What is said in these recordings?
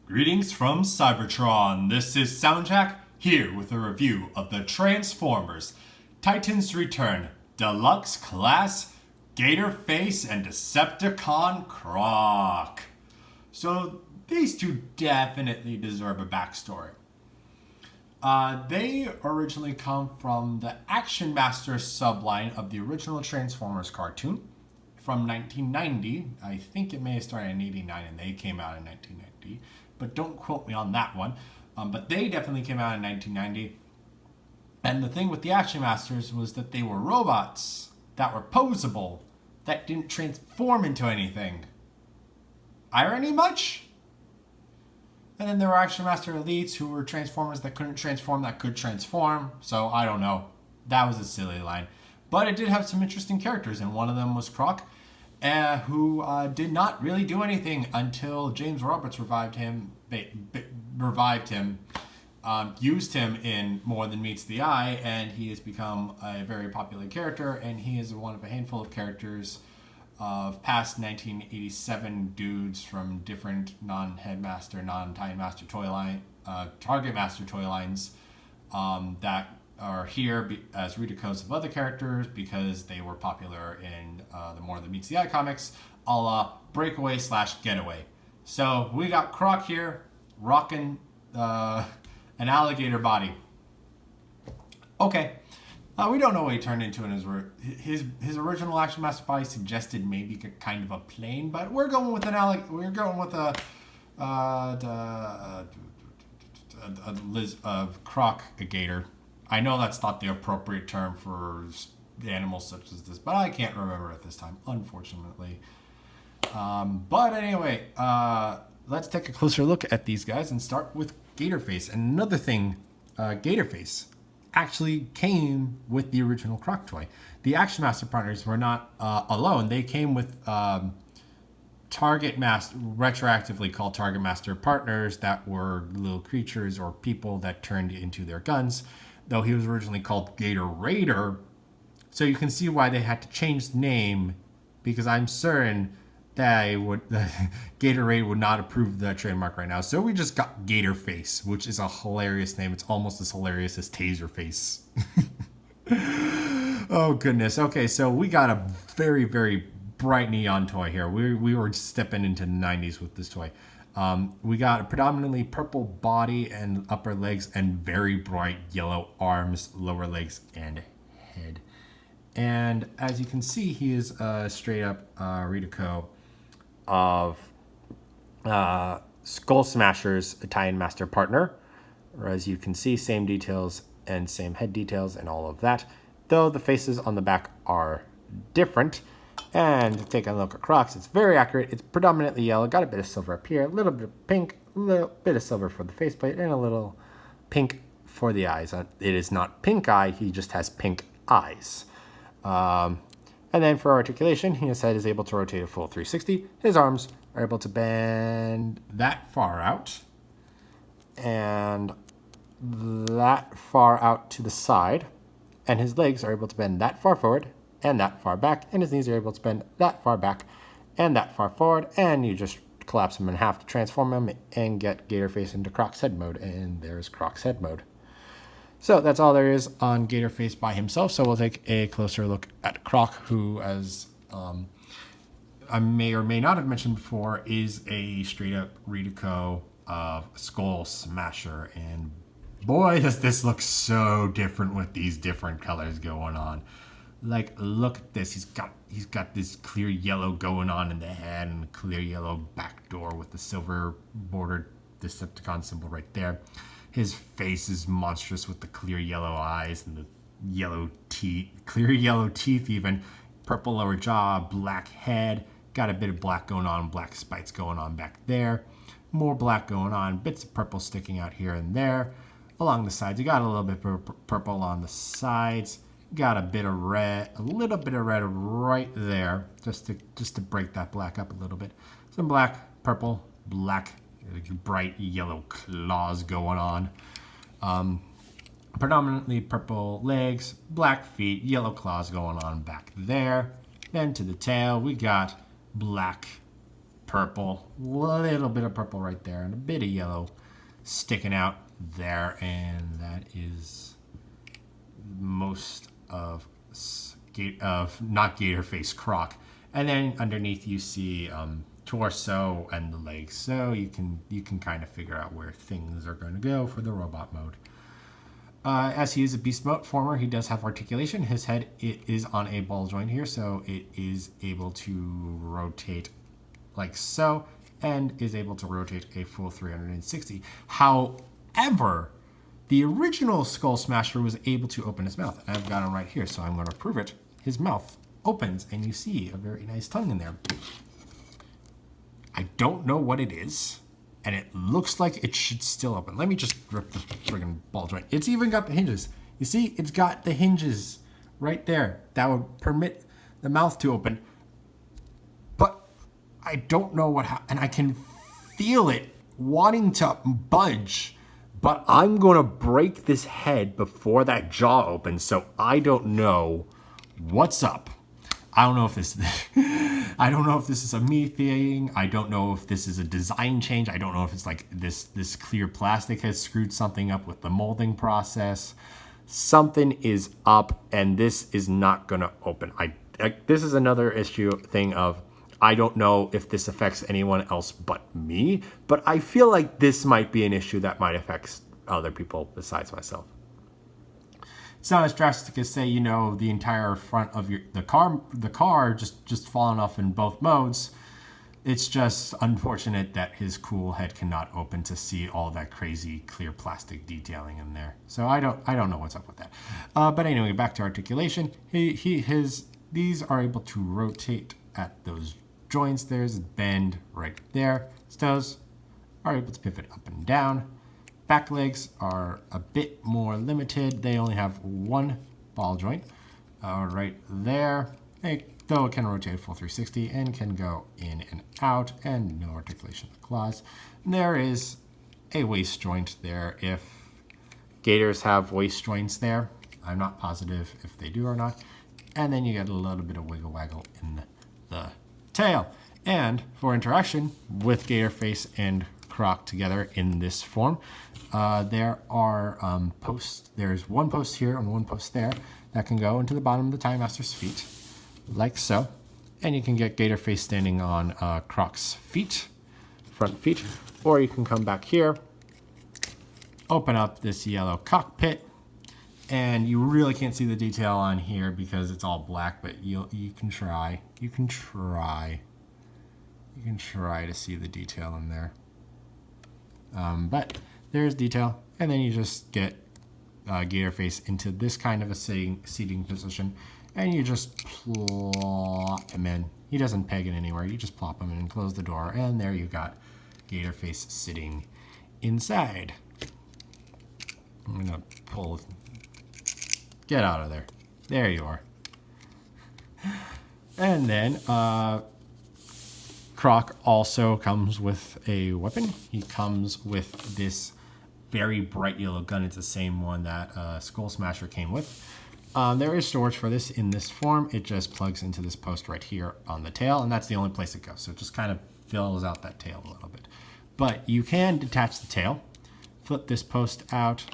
Greetings from Cybertron. This is SoundJack here with a review of the Transformers Titans Return Deluxe Class Gator Face and Decepticon Krok. So these two definitely deserve a backstory. They originally come from the Action Master subline of the original Transformers cartoon from 1990. I think it may have started in 89 and they came out in 1990. But don't quote me on that one. But they definitely came out in 1990. And the thing with the Action Masters was that they were robots that were posable, that didn't transform into anything. Irony much? And then there were Action Master Elites who were Transformers that couldn't transform, that could transform. So I don't know. That was a silly line. But it did have some interesting characters, and one of them was Krok, who did not really do anything until James Roberts revived him, used him in More Than Meets the Eye, and he has become a very popular character, and he is one of a handful of characters of past 1987 dudes from different non-Headmaster, non-Time Master toy line, Target Master toy lines that are here as redecos of other characters because they were popular in the More Than Meets the Eye comics, a la Breakaway / Getaway. So we got Krok here rocking an alligator body. Okay. We don't know what he turned into in his original Action Master body suggested maybe kind of a plane, but we're going with Krok, a gator. I know that's not the appropriate term for animals such as this, but I can't remember at this time, unfortunately. But anyway, let's take a closer look at these guys and start with Gator Face. And another thing, Gator Face actually came with the original Krok toy. The Action Master partners were not alone. They came with Target Master, retroactively called Target Master partners that were little creatures or people that turned into their guns, though he was originally called Gator Raider. So you can see why they had to change the name, because I'm certain that Gator Raider would not approve the trademark right now. So we just got Gator Face, which is a hilarious name. It's almost as hilarious as Taser Face. Oh, goodness. Okay, so we got a very, very bright neon toy here. We were stepping into the 90s with this toy. We got a predominantly purple body and upper legs and very bright yellow arms, lower legs, and head. And as you can see, he is a straight up redeco of Skull Smasher's Italian Master partner. Or as you can see, same details and same head details and all of that, though the faces on the back are different. And take a look at Krok's. It's very accurate. It's predominantly yellow. Got a bit of silver up here, a little bit of pink, a little bit of silver for the faceplate, and a little pink for the eyes. It is not pink eye. He just has pink eyes. And then for articulation, his head is able to rotate a full 360. His arms are able to bend that far out and that far out to the side. And his legs are able to bend that far forward and that far back, and his knees are able to bend that far back and that far forward, and you just collapse him in half to transform him and get Gator Face into Krok's head mode, and there's Krok's head mode. So that's all there is on Gator Face by himself. So we'll take a closer look at Krok, who, as I may or may not have mentioned before, is a straight up redeco of Skull Smasher, and boy does this look so different with these different colors going on. Like, look at this. He's got this clear yellow going on in the head and clear yellow back door with the silver bordered Decepticon symbol right there. His face is monstrous with the clear yellow eyes and the yellow teeth, clear yellow teeth even. Purple lower jaw, black head. Got a bit of black going on, black spikes going on back there. More black going on, bits of purple sticking out here and there. Along the sides, you got a little bit of purple on the sides. Got a bit of red, a little bit of red right there, just to break that black up a little bit. Some black, purple, black, bright yellow claws going on. Predominantly purple legs, black feet, yellow claws going on back there. Then to the tail, we got black purple, a little bit of purple right there, and a bit of yellow sticking out there, and that is most of not Gator Face Krok. And then underneath you see torso and the legs, so you can kind of figure out where things are going to go for the robot mode. As he is a beast mode former, he does have articulation. His head is on a ball joint here, so it is able to rotate like so, and is able to rotate a full 360. However, the original Skull Smasher was able to open his mouth. I've got him right here, so I'm going to prove it. His mouth opens, and you see a very nice tongue in there. I don't know what it is, and it looks like it should still open. Let me just rip the friggin' ball joint. It's even got the hinges. You see, it's got the hinges right there that would permit the mouth to open. But I don't know what happened, and I can feel it wanting to budge. But I'm going to break this head before that jaw opens, so I don't know what's up. I don't know if this is a me thing. I don't know if this is a design change. I don't know if it's like this clear plastic has screwed something up with the molding process. Something is up, and this is not going to open. This is another thing of I don't know if this affects anyone else but me, but I feel like this might be an issue that might affect other people besides myself. It's not as drastic as, say, the entire front of the car just falling off in both modes. It's just unfortunate that his cool head cannot open to see all that crazy clear plastic detailing in there. So I don't know what's up with that. But anyway, back to articulation. These are able to rotate at those joints. There's a bend right there. Toes are able to pivot up and down. Back legs are a bit more limited. They only have one ball joint right there. Though it can rotate a full 360 and can go in and out, and no articulation of the claws. And there is a waist joint there. If gators have waist joints there, I'm not positive if they do or not. And then you get a little bit of wiggle waggle in the tail. And for interaction with Gator Face and Krok together in this form, there are posts. There's one post here and one post there that can go into the bottom of the Time Master's feet, like so. And you can get Gator Face standing on Krok's feet, front feet, or you can come back here, open up this yellow cockpit, and you really can't see the detail on here because it's all black, but you can try. You can try to see the detail in there. But there's detail, and then you just get Gator Face into this kind of a seating position, and you just plop him in. He doesn't peg it anywhere. You just plop him in and close the door, and there you got Gator Face sitting inside. I'm gonna get out of there. There you are. And then Krok also comes with a weapon. He comes with this very bright yellow gun. It's the same one that Skull Smasher came with. There is storage for this in this form. It just plugs into this post right here on the tail, and that's the only place it goes. So it just kind of fills out that tail a little bit. But you can detach the tail, flip this post out,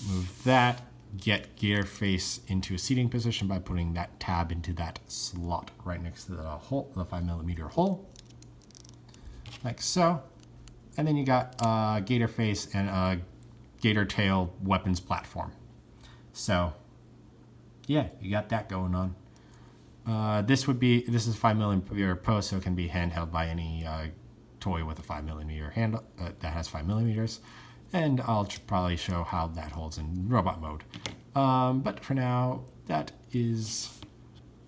move that, get Gator Face into a seating position by putting that tab into that slot right next to the hole, the 5mm hole, like so. And then you got Gator Face and Gator Tail weapons platform. So yeah, you got that going on. This is 5mm post, so it can be handheld by any toy with a 5mm handle that has 5mm. And I'll probably show how that holds in robot mode. But for now, that is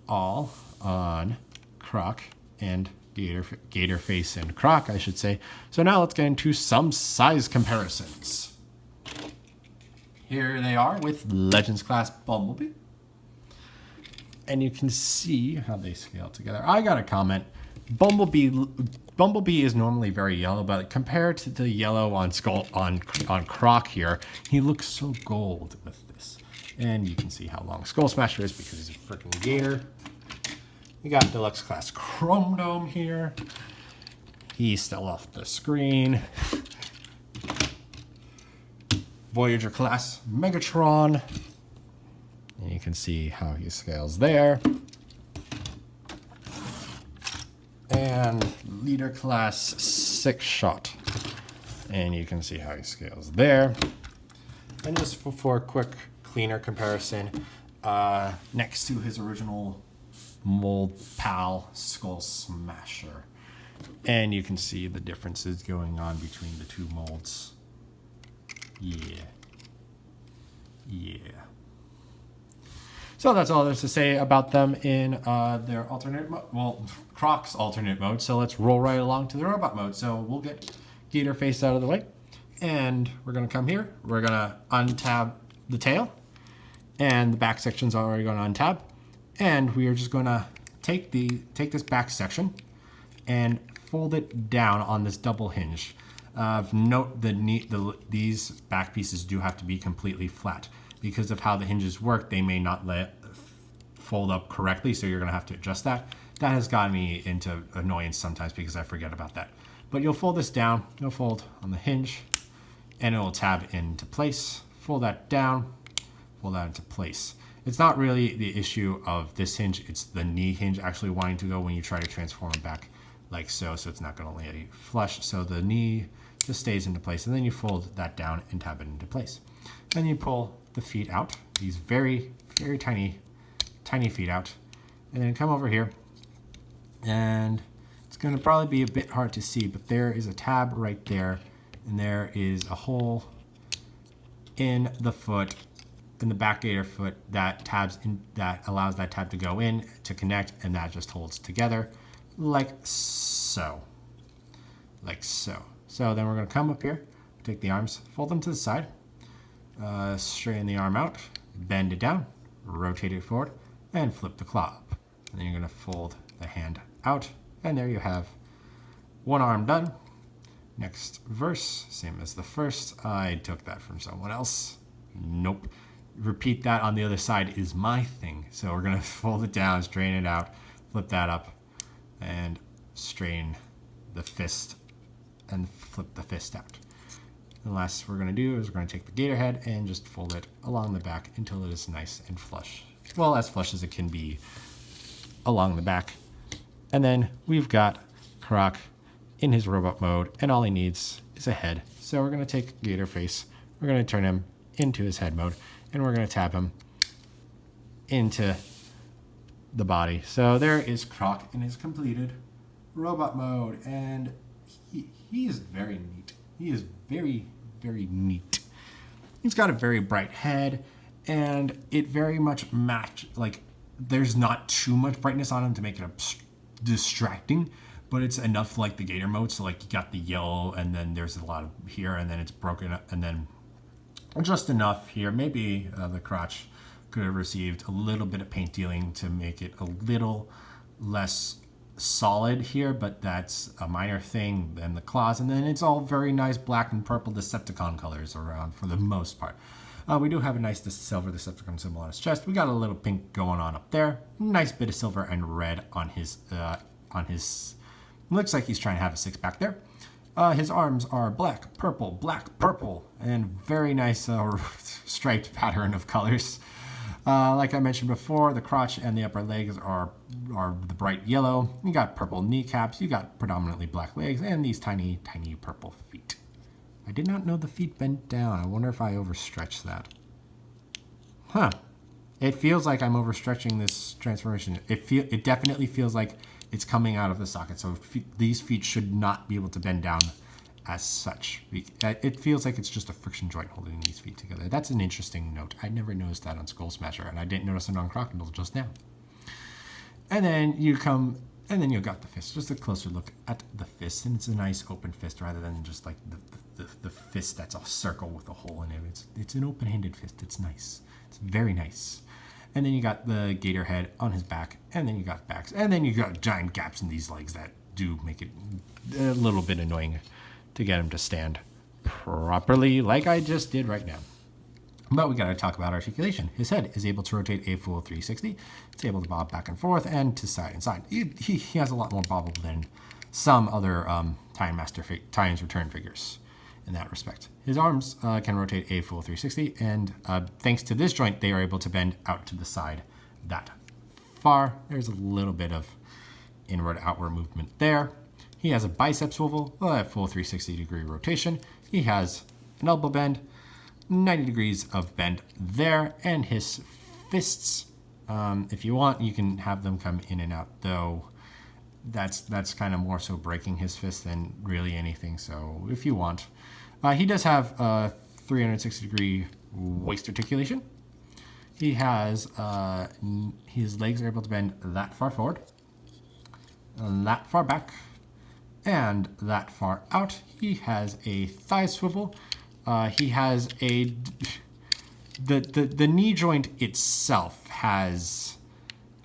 all on Krok and Gator Face and Krok, I should say. So now let's get into some size comparisons. Here they are with Legends Class Bumblebee. And you can see how they scale together. I got a comment. Bumblebee is normally very yellow, but compared to the yellow on Krok here, he looks so gold with this. And you can see how long Skull Smasher is because he's a freaking gator. You got Deluxe Class Chrome Dome here. He's still off the screen. Voyager class Megatron. And you can see how he scales there. And leader class 6-shot. And you can see how he scales there. And just for a quick, cleaner comparison, next to his original mold pal, Skull Smasher. And you can see the differences going on between the two molds. Yeah. So that's all there's to say about them in their alternate mode. Well, Krok's alternate mode. So let's roll right along to the robot mode. So we'll get Gator Face out of the way. And we're going to come here. We're going to untab the tail. And the back section's already going to untab. And we are just going to take this back section and fold it down on this double hinge. Note these back pieces do have to be completely flat. Because of how the hinges work, they may not fold up correctly, so you're going to have to adjust that. That has gotten me into annoyance sometimes because I forget about that. But you'll fold this down, you'll fold on the hinge, and it will tab into place. Fold that down, fold that into place. It's not really the issue of this hinge, it's the knee hinge actually wanting to go when you try to transform it back like so it's not going to lay flush. So the knee just stays into place, and then you fold that down and tab it into place. Then you pull the feet out, these very, very tiny feet out, and then come over here, and it's going to probably be a bit hard to see, but there is a tab right there, and there is a hole in the foot, in the back gator foot, that allows that tab to go in to connect, and that just holds together like so. So then we're going to come up here, take the arms, fold them to the side, straighten the arm out, bend it down, rotate it forward, and flip the claw up. And then you're going to fold the hand out, and there you have one arm done. Next verse, same as the first. I took that from someone else. Nope. Repeat that on the other side is my thing. So we're going to fold it down, straighten it out, flip that up, and straighten the fist and flip the fist out. The last we're going to do is we're going to take the gator head and just fold it along the back until it is nice and flush. Well, as flush as it can be along the back. And then we've got Krok in his robot mode, and all he needs is a head. So we're going to take Gator Face, we're going to turn him into his head mode, and we're going to tab him into the body. So there is Krok in his completed robot mode, and he is very neat. He is very, very neat. He's got a very bright head, and it very much there's not too much brightness on him to make it distracting, but it's enough like the Gator mode. So like you got the yellow, and then there's a lot of here, and then it's broken up, and then just enough here. Maybe the crotch could have received a little bit of paint dealing to make it a little less solid here, but that's a minor thing. And the claws, and then it's all very nice black and purple Decepticon colors around for the most part. We do have a nice silver Decepticon symbol on his chest. We got a little pink going on up there. Nice bit of silver and red on his looks like he's trying to have a six-pack there. His arms are black, purple, and very nice striped pattern of colors. Like I mentioned before, the crotch and the upper legs are the bright yellow. You got purple kneecaps, you got predominantly black legs, and these tiny, tiny purple feet. I did not know the feet bent down. I wonder if I overstretched that. Huh. It feels like I'm overstretching this transformation. It definitely feels like it's coming out of the socket. So these feet should not be able to bend down as such. It feels like it's just a friction joint holding these feet together. That's an interesting note. I never noticed that on Skull Smasher, and I didn't notice it on Crocodile just now. And then you come, and then you got the fist. Just a closer look at the fist, and it's a nice open fist rather than just like the fist that's a circle with a hole in it. It's an open-handed fist. It's nice. It's very nice. And then you got the gator head on his back, and then you got backs, and then you got giant gaps in these legs that do make it a little bit annoying to get him to stand properly like I just did right now. But we got to talk about articulation. His head is able to rotate a full 360. It's able to bob back and forth and to side and side. He has a lot more bobble than some other Titan's return figures in that respect. His arms can rotate a full 360, and thanks to this joint, they are able to bend out to the side that far. There's a little bit of inward-outward movement there. He has a bicep swivel, a full 360-degree rotation. He has an elbow bend, 90 degrees of bend there, and his fists, if you want, you can have them come in and out, though that's kind of more so breaking his fist than really anything, so if you want. He does have a 360-degree waist articulation. He has, his legs are able to bend that far forward, that far back, and that far out. He has a thigh swivel. He has a, the knee joint itself has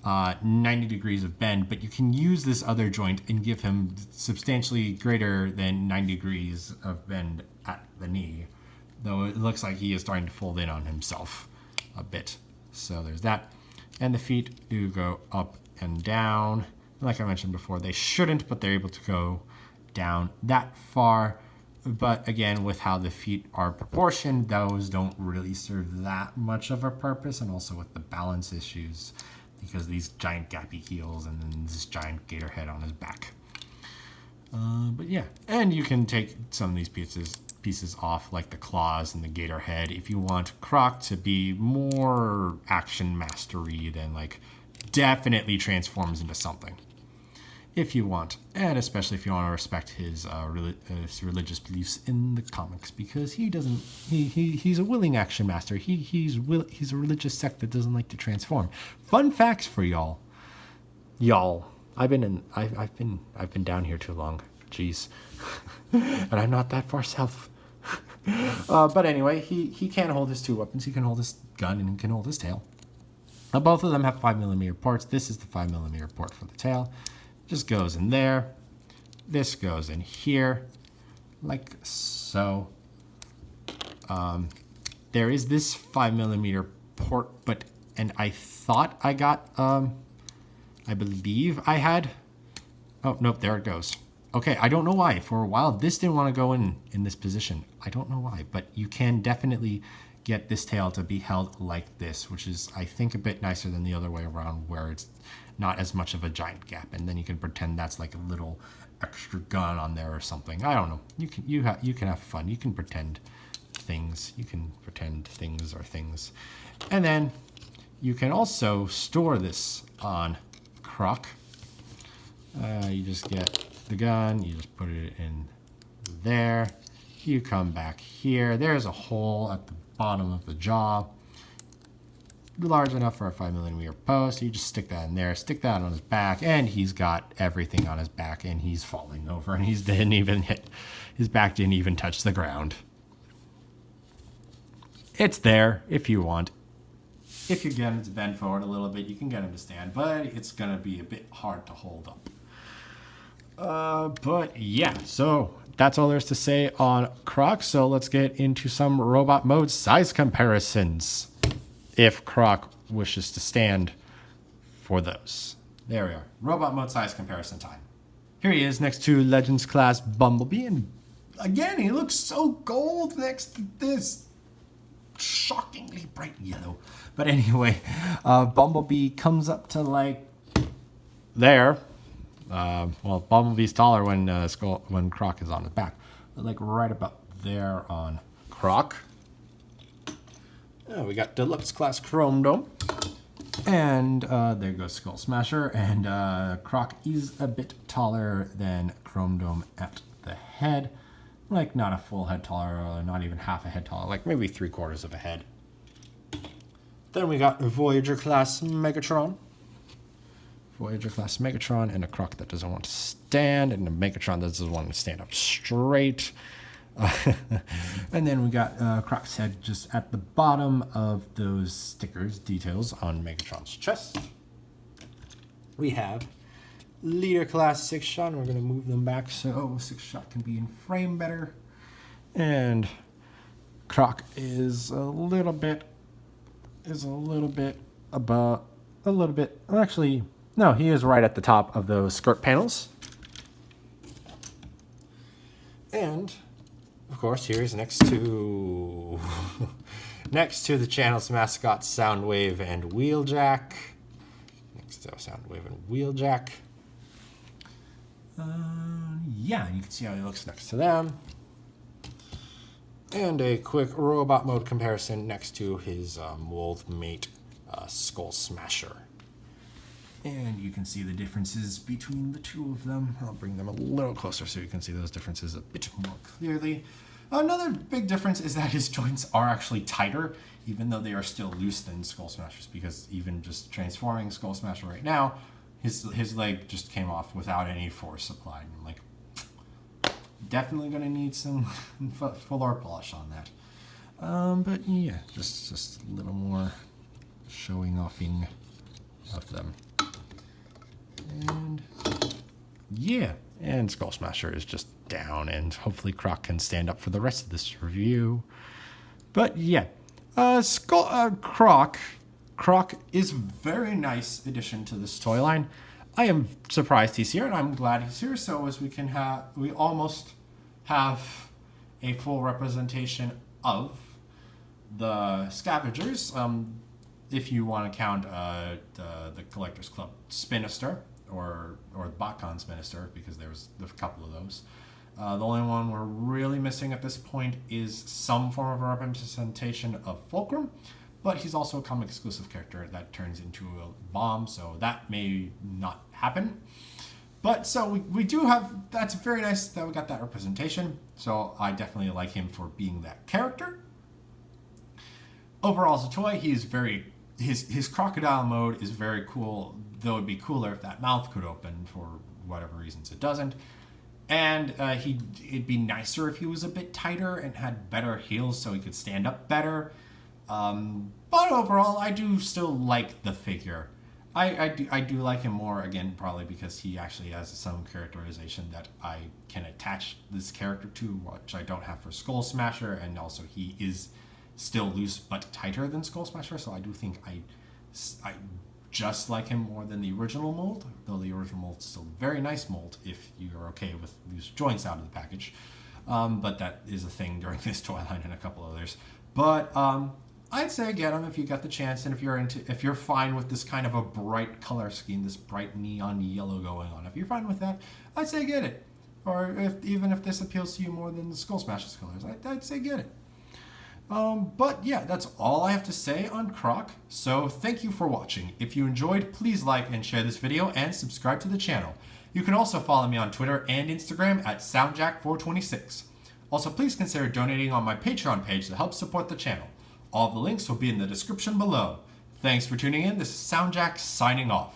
90 degrees of bend, but you can use this other joint and give him substantially greater than 90 degrees of bend at the knee, though it looks like he is starting to fold in on himself a bit. So there's that. And the feet do go up and down. Like I mentioned before, they shouldn't, but they're able to go down that far. But again, with how the feet are proportioned, those don't really serve that much of a purpose, and also with the balance issues, because these giant gappy heels and then this giant gator head on his back. But yeah, and you can take some of these pieces off, like the claws and the gator head, if you want Krok to be more action mastery than like definitely transforms into something, if you want, and especially if you want to respect his religious beliefs in the comics, because he doesn't. He's a willing action master. He's a religious sect that doesn't like to transform. Fun facts for y'all. I've been down here too long. Jeez, and I'm not that far south. But anyway, he can hold his two weapons. He can hold his gun and he can hold his tail. Both of them have 5mm ports. This is the 5mm port for the tail. Just goes in there. This goes in here, like so. There is this 5mm port, and I thought I got, I believe I had, oh, nope, there it goes. Okay, I don't know why. For a while, this didn't want to go in this position. I don't know why, but you can definitely get this tail to be held like this, which is, I think, a bit nicer than the other way around, where it's not as much of a giant gap, and then you can pretend that's like a little extra gun on there or something. I don't know. You can have fun. You can pretend things. You can pretend things are things, and then you can also store this on Krok. You just get the gun. You just put it in there. You come back here. There's a hole at the bottom of the jaw, large enough for a 5mm post. You just stick that in there, stick that on his back, and he's got everything on his back, and he's falling over, and his back didn't even touch the ground. It's there if you want. If you get him to bend forward a little bit, you can get him to stand, but it's gonna be a bit hard to hold up. But yeah, so that's all there's to say on Krok. So let's get into some robot mode size comparisons, if Krok wishes to stand for those. There we are. Robot mode size comparison time. Here he is next to Legends class Bumblebee, and again, he looks so gold next to this shockingly bright yellow. But anyway, Bumblebee comes up to like there. Well, Bumblebee's taller when Krok is on his back, but like right about there on Krok. We got Deluxe class Chrome Dome, and there goes Skull Smasher, and Krok is a bit taller than Chrome Dome at the head, like not a full head taller, not even half a head taller, like maybe 3/4 of a head. Then we got Voyager class Megatron. Voyager class Megatron, and a Krok that doesn't want to stand, and a Megatron that doesn't want to stand up straight. And then we got Krok's head just at the bottom of those stickers, details on Megatron's chest. We have Leader class 6-shot, and we're going to move them back so 6-shot can be in frame better. And Krok is a little bit above, actually, no, he is right at the top of those skirt panels. And of course, here's next to next to the channel's mascots, Soundwave and Wheeljack. Next to Soundwave and Wheeljack. Yeah, you can see how he looks next to them. And a quick robot mode comparison next to his mold mate, Skull Smasher. And you can see the differences between the two of them. I'll bring them a little closer so you can see those differences a bit more clearly. Another big difference is that his joints are actually tighter, even though they are still loose than Skull Smasher's, because even just transforming Skull Smasher right now, his leg just came off without any force applied. I'm like, definitely going to need some fuller polish on that. But yeah, just a little more showing-offing of them. And yeah, and Skull Smasher is just down, and hopefully Krok can stand up for the rest of this review. But yeah, Krok is a very nice addition to this toy line. I am surprised he's here, and I'm glad he's here, so as we almost have a full representation of the scavengers. If you want to count the Collectors Club Spinister, or the BotCon Spinister, because there's a couple of those. The only one we're really missing at this point is some form of a representation of Fulcrum, but he's also a comic exclusive character that turns into a bomb, so that may not happen. But so we do have, that's very nice that we got that representation, so I definitely like him for being that character. Overall as a toy, he's very, his crocodile mode is very cool, though it'd be cooler if that mouth could open. For whatever reasons it doesn't. And it'd be nicer if he was a bit tighter and had better heels so he could stand up better. But overall, I do still like the figure. I do like him more, again, probably because he actually has some characterization that I can attach this character to, which I don't have for Skull Smasher, and also he is still loose but tighter than Skull Smasher, so I do think I just like him more than the original mold, though the original mold is still a very nice mold if you're okay with loose joints out of the package. But that is a thing during this toy line and a couple others. But I'd say get them if you got the chance, and if you're fine with this kind of a bright color scheme, this bright neon yellow going on. If you're fine with that, I'd say get it. Or even if this appeals to you more than the Skull Smasher's colors, I'd say get it. But yeah, that's all I have to say on Krok. So thank you for watching. If you enjoyed, please like and share this video and subscribe to the channel. You can also follow me on Twitter and Instagram at SoundJack426. Also, please consider donating on my Patreon page to help support the channel. All the links will be in the description below. Thanks for tuning in. This is SoundJack signing off.